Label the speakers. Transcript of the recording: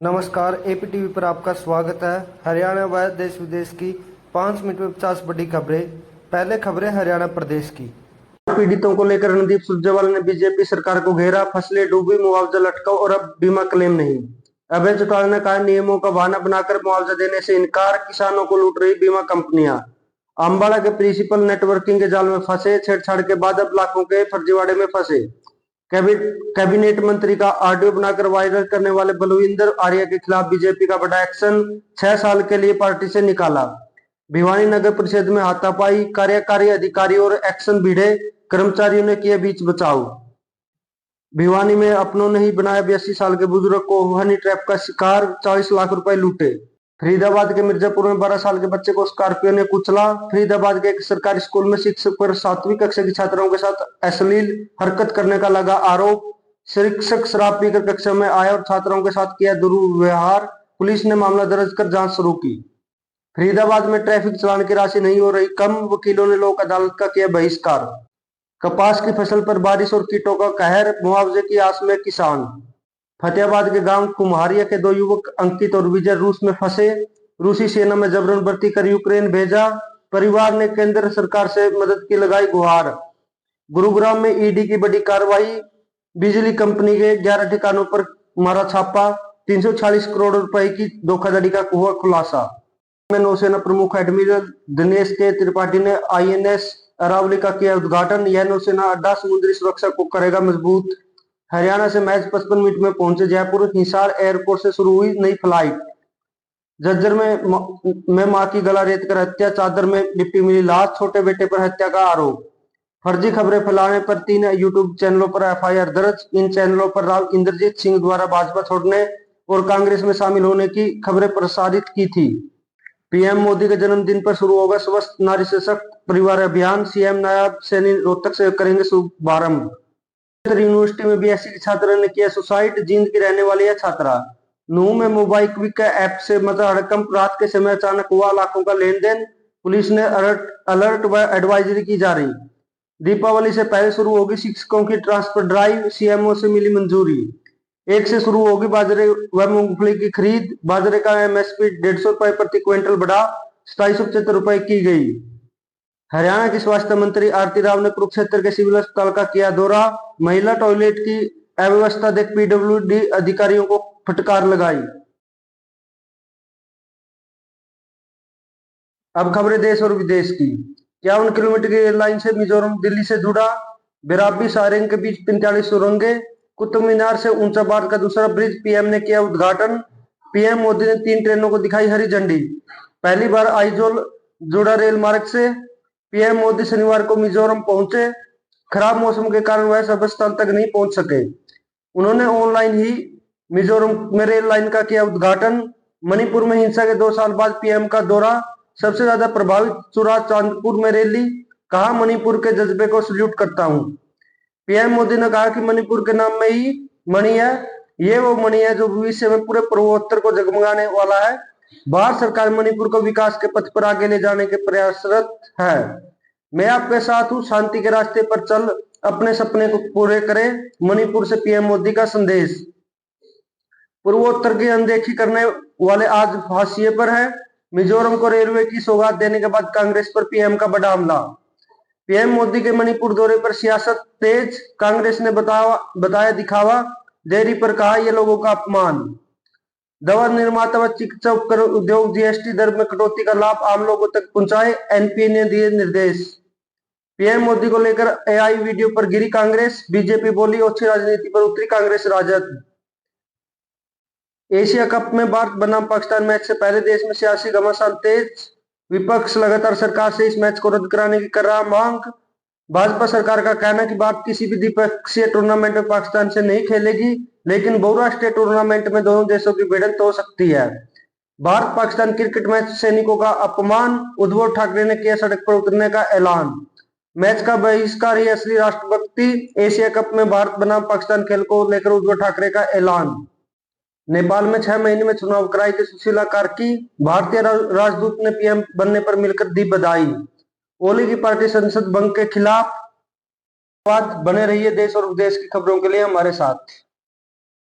Speaker 1: नमस्कार, एपीटीवी पर आपका स्वागत है। हरियाणा व देश विदेश की 5 मिनट में 50 बड़ी खबरें। पहले खबरें हरियाणा प्रदेश की। पीड़ितों को लेकर रणदीप सुरजेवाला ने बीजेपी सरकार को घेरा, फसलें डूबी, मुआवजा लटकाओ और अब बीमा क्लेम नहीं। अभय चौटाला ने कहा, नियमों का बहाना बनाकर मुआवजा देने से इनकार, किसानों को लूट रही बीमा कंपनियां। अम्बाला के प्रिंसिपल नेटवर्किंग के जाल में फंसे, छेड़छाड़ के बाद अब लाखों के फर्जीवाड़े में फंसे। कैबिनेट मंत्री का ऑडियो बनाकर वायरल करने वाले बलविंदर आर्य के खिलाफ बीजेपी का बड़ा एक्शन, 6 साल के लिए पार्टी से निकाला। भिवानी नगर परिषद में हाथापाई, कार्यकारी अधिकारी और एक्शन भिड़े, कर्मचारियों ने किए बीच बचाव। भिवानी में अपनों ने ही बनाया 82 साल के बुजुर्ग को हनी ट्रैप का शिकार, 40 लाख रुपए लूटे। फरीदाबाद के मिर्जापुर में 12 साल के बच्चे को स्कॉर्पियो ने कुचला। फरीदाबाद के एक सरकारी स्कूल में शिक्षक पर 7वीं कक्षा की छात्राओं के साथ अश्लील हरकत करने का लगा आरोप। शिक्षक शराब पीकर कक्षा में आया और छात्राओं के साथ किया दुर्व्यवहार। पुलिस ने मामला दर्ज कर जांच शुरू की। फरीदाबाद में ट्रैफिक चालान की राशि नहीं हो रही कम, वकीलों ने लोक अदालत का किया बहिष्कार। कपास की फसल पर बारिश और कीटों का कहर, मुआवजे की आस में किसान। फतेहाबाद के गांव कुम्हारिया के 2 युवक अंकित और विजय रूस में फंसे, रूसी सेना में जबरन भर्ती कर यूक्रेन भेजा। परिवार ने केंद्र सरकार से मदद की लगाई गुहार। गुरुग्राम में ईडी की बड़ी कार्रवाई, बिजली कंपनी के 11 ठिकानों पर मारा छापा, 340 करोड़ रुपए की धोखाधड़ी का हुआ खुलासा। में नौसेना प्रमुख एडमिरल दिनेश के त्रिपाठी ने आईएनएस अरावली का किया उद्घाटन। यह नौसेना अड्डा समुद्री सुरक्षा को करेगा मजबूत। हरियाणा से मैच 55 मिनट में पहुंचे जयपुर, हिसार एयरपोर्ट से शुरू हुई नई फ्लाइट। झज्जर में मां की गला रेत कर हत्या, चादर में लिपटी मिली लाश, छोटे बेटे पर हत्या का आरोप। फर्जी खबरें फैलाने पर 3 यूट्यूब चैनलों पर एफआईआर दर्ज। इन चैनलों पर राव इंद्रजीत सिंह द्वारा भाजपा छोड़ने और कांग्रेस में शामिल होने की खबरें प्रसारित की थी। पीएम मोदी के जन्मदिन पर शुरू होगा स्वस्थ नारी सशक्त परिवार अभियान, सीएम नायब सैनी रोहतक से करेंगे शुभारंभ। यूनिवर्सिटी में बीएससी की छात्रा ने किया सुसाइड, जींद की रहने वाली है छात्रा। नूह में मोबाइल क्विक ऐप से मचा हड़कंप, रात के समय अचानक हुआ लाखों का लेन देन, पुलिस ने अलर्ट व एडवाइजरी की जारी। दीपावली से पहले शुरू होगी शिक्षकों की ट्रांसफर ड्राइव, सीएमओ से मिली मंजूरी। 1 से शुरू होगी बाजरे व मूंगफली की खरीद। बाजरे का एमएसपी 150 रुपए प्रति क्विंटल बढ़ा, 2775 रुपए की गई। हरियाणा की स्वास्थ्य मंत्री आरती राव ने कुरुक्षेत्र के सिविल अस्पताल का किया दौरा, महिला टॉयलेट की अव्यवस्था देख पीडब्ल्यूडी अधिकारियों को फटकार लगाई। अब खबरें देश और विदेश की। 51 किलोमीटर की रेल लाइन से मिजोरम दिल्ली से जुड़ा, बेराबी सारेंग के बीच 45 सुरंगें, कुतुब मीनार से ऊंचा भारत का दूसरा ब्रिज पीएम ने किया उद्घाटन। पीएम मोदी ने 3 ट्रेनों को दिखाई हरी झंडी। पहली बार आइजोल जुड़ा रेल मार्ग से। पीएम मोदी शनिवार को मिजोरम पहुंचे। खराब मौसम के कारण वह सभा स्थल तक नहीं पहुंच सके। उन्होंने ऑनलाइन ही मिजोरम में रेल लाइन का किया उद्घाटन। मणिपुर में हिंसा के 2 साल बाद पीएम का दौरा, सबसे ज्यादा प्रभावित चुरा चांदपुर में रैली, कहा मणिपुर के जज्बे को सल्यूट करता हूं। पीएम मोदी ने कहा कि मणिपुर के नाम में ही मणि है, ये वो मणि है जो भविष्य में पूरे पूर्वोत्तर को जगमगाने वाला है। भारत सरकार मणिपुर को विकास के पथ पर आगे ले जाने के प्रयासरत है। मैं आपके साथ हूं, शांति के रास्ते पर चल, अपने सपने को पूरे करें। मणिपुर से पीएम मोदी का संदेश। पूर्वोत्तर की अनदेखी करने वाले आज हाशिए पर है। मिजोरम को रेलवे की सौगात देने के बाद कांग्रेस पर पीएम का बड़ा हमला। पीएम मोदी के मणिपुर दौरे पर सियासत तेज, कांग्रेस ने बताया दिखावा, देरी पर कहा यह लोगों का अपमान। दवा निर्माता व चिकित्सा उपकरण उद्योग जीएसटी दर में कटौती का लाभ आम लोगों तक पहुंचाए, एनपीए ने दिए निर्देश। पीएम मोदी को लेकर एआई वीडियो पर गिरी कांग्रेस, बीजेपी बोली ओछी राजनीति पर उतरी कांग्रेस राजद। एशिया कप में भारत बनाम पाकिस्तान मैच से पहले देश में सियासी घमासान तेज, विपक्ष लगातार सरकार से इस मैच को रद्द कराने की कर रहा मांग। भाजपा सरकार का कहना है कि भारत किसी भी द्विपक्षीय टूर्नामेंट में पाकिस्तान से नहीं खेलेगी, लेकिन बहुराष्ट्रीय टूर्नामेंट में दोनों देशों की भिड़ंत हो सकती है। भारत पाकिस्तान क्रिकेट मैच सैनिकों का अपमान, उद्धव ठाकरे ने किया सड़क पर उतरने का ऐलान। मैच का बहिष्कार ही असली राष्ट्रभक्ति, एशिया कप में भारत बनाम पाकिस्तान खेल को लेकर उद्धव ठाकरे का ऐलान। नेपाल में 6 महीने में चुनाव कराई थी सुशीला कार्की, भारतीय राजदूत ने पीएम बनने पर मिलकर दी बधाई। ओली की पार्टी संसद भंग के खिलाफ। बने रहिए देश और विदेश की खबरों के लिए हमारे साथ।